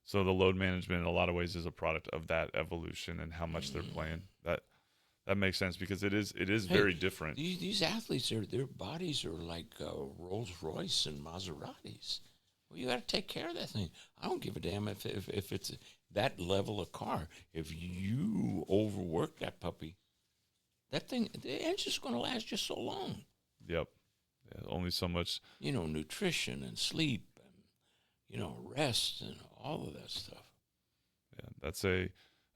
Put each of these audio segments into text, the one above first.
So the load management in a lot of ways is a product of that evolution and how much they're playing. That makes sense because it is Hey, very different. these athletes, their bodies are like Rolls Royce and Maseratis. Well, you got to take care of that thing. I don't give a damn if it's that level of car. If you overwork that puppy, that thing, the engine's going to last just so long. Yep. Yeah, only so much. Nutrition and sleep and, rest and all of that stuff. Yeah, that's a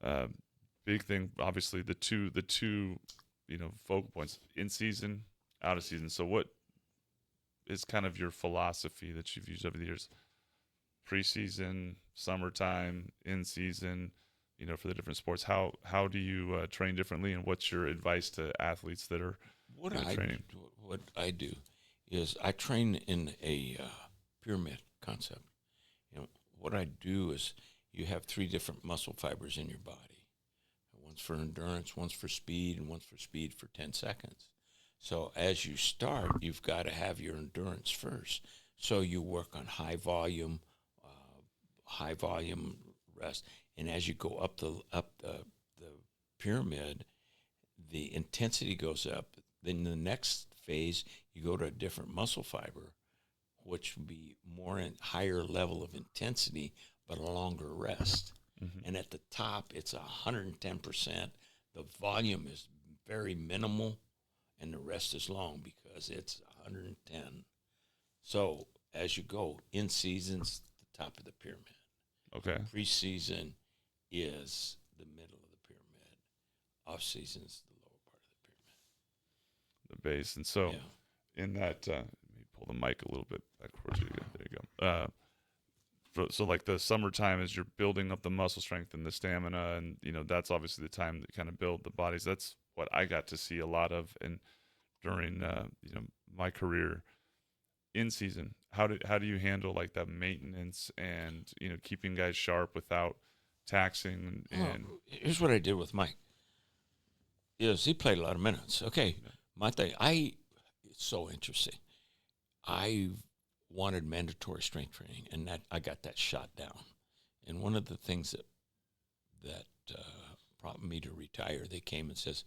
uh, big thing. Obviously, the two focal points in season, out of season. So what is kind of your philosophy that you've used over the years? Preseason, summertime, in season, for the different sports. How do you train differently, and what's your advice to athletes that are What training? what I do is I train in a pyramid concept. What I do is you have three different muscle fibers in your body. One's for endurance, one's for speed, and one's for speed for 10 seconds. So as you start, you've got to have your endurance first. So you work on high volume rest, and as you go up the pyramid, the intensity goes up. Then the next phase, you go to a different muscle fiber, which would be more in higher level of intensity, but a longer rest. Mm-hmm. And at the top, it's 110%. The volume is very minimal, and the rest is long because it's 110. So as you go, in season's the top of the pyramid. Okay. Preseason is the middle of the pyramid. Off season's the lower part of the The base, and so pyramid. in that, let me pull the mic a little bit back towards you. There you go. So like the summertime is you're building up the muscle strength and the stamina, and that's obviously the time to kind of build the bodies. That's what I got to see a lot of, and during my career in season. How do you handle like that maintenance and keeping guys sharp without taxing and Here's what I did with Mike. Is he played a lot of minutes. Okay, my thing. It's so interesting. I wanted mandatory strength training, and that I got that shot down. And one of the things that prompted me to retire, they came and says,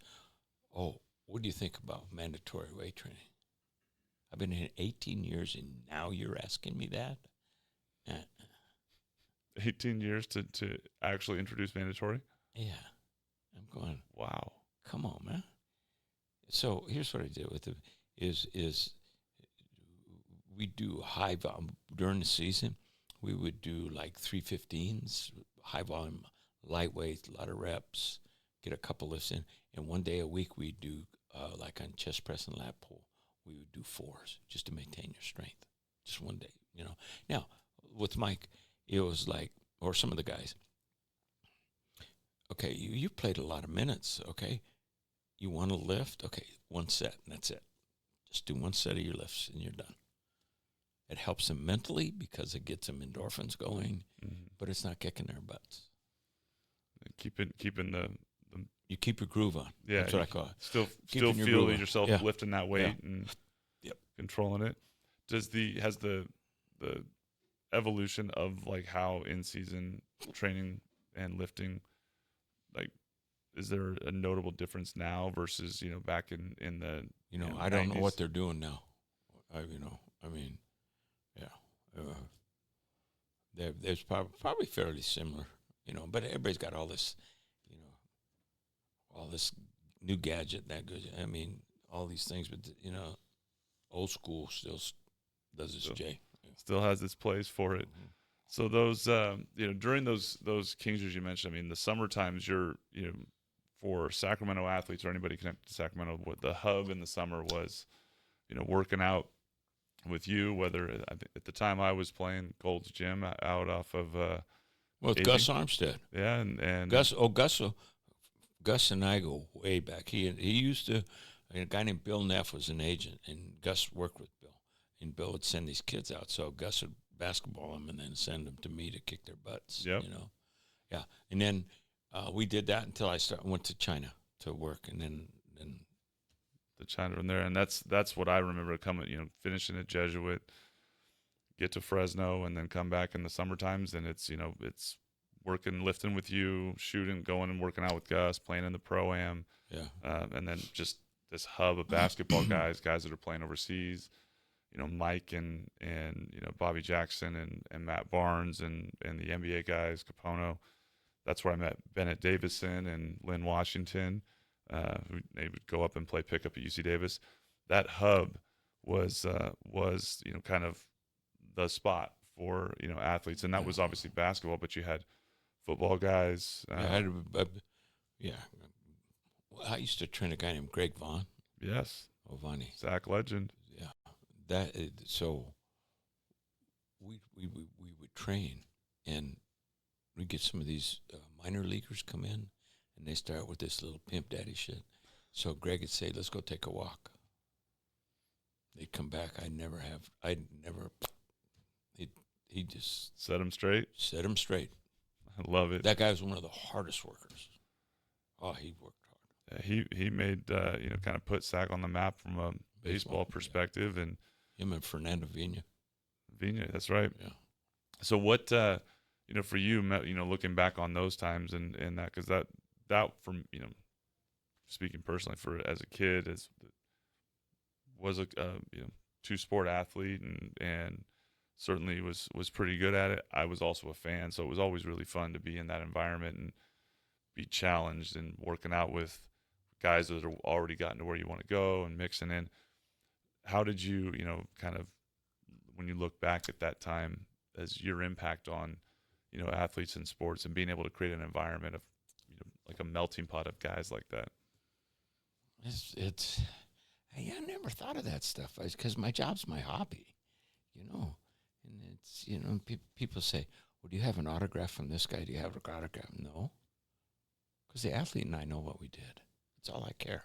"Oh, what do you think about mandatory weight training?" I've been here 18 years, and now you're asking me that? Uh, 18 years to actually introduce mandatory? yeah, I'm going. Wow. Come on, man. So here's what I did with it: is we do high volume during the season. We would do like 315s, high volume, lightweight, a lot of reps, get a couple lifts in, and one day a week we do like on chest press and lat pull, we would do fours just to maintain your strength, just one day. Now with Mike, it was like, or some of the guys. Okay, you played a lot of minutes. Okay, you want to lift? Okay, one set, and that's it. Just do one set of your lifts, and you're done. It helps them mentally because it gets them endorphins going, but it's not kicking their butts. Keeping the You keep your groove on. yeah. That's what I call it. Still Keeping your feel groove on. yourself Yeah. lifting that weight and Yep. controlling it. Has the evolution of like how in season training and lifting, like, is there a notable difference now versus back in the I don't know 90s? what they're doing now. I mean, yeah. There's probably fairly similar, but everybody's got all this, all this new gadget that goes. I mean, all these things, but old school still does its J. Still has its place for it. Mm-hmm. So those during those Kingsters you mentioned, I mean the summer times you're for Sacramento athletes or anybody connected to Sacramento, what the hub in the summer was, working out with you. Whether I think at the time I was playing Gold's Gym out off of Well, Gus Armstead. yeah, and Gus and I go way back. He used to. A guy named Bill Neff was an agent, and Gus worked with Bill. And Bill would send these kids out, so Gus would basketball them and then send them to me to kick their butts. Yep. Yeah. And then we did that until I went to China to work, and then the China in there, and that's what I remember coming, finishing at Jesuit, get to Fresno and then come back in the summer times, and it's it's working, lifting with you, shooting, going and working out with Gus, playing in the pro-am, and then just this hub of basketball guys that are playing overseas. Mike and Bobby Jackson and Matt Barnes and the NBA guys, Capono. That's where I met Bennett Davison and Lynn Washington, who they would go up and play pickup at UC Davis. That hub was kind of the spot for athletes, and that was obviously basketball, but you had football guys. I used to train a guy named Greg Vaughn. Yes. Ovani. Zach legend. Yeah. So we would train, and we get some of these minor leaguers come in, and they start with this little pimp daddy shit. So Greg would say, "Let's go take a walk." They'd come back. He just set them straight. Set them straight. I love it. That guy was one of the hardest workers. Oh, he worked hard. He made kind of put Sac on the map from a baseball perspective, and him and Fernando Vina. That's right. Yeah. So what for you, looking back on those times and that, because that from speaking personally, for as a kid, was a two-sport athlete and certainly was pretty good at it. I was also a fan, so it was always really fun to be in that environment and be challenged and working out with guys that are already gotten to where you want to go and mixing in. How did you, kind of, when you look back at that time, as your impact on, athletes in sports and being able to create an environment of, like a melting pot of guys like that? I never thought of that stuff because my job's my hobby, and it's, people say, well, do you have an autograph from this guy? Do you have an autograph? No, because the athlete and I know what we did. That's all I care,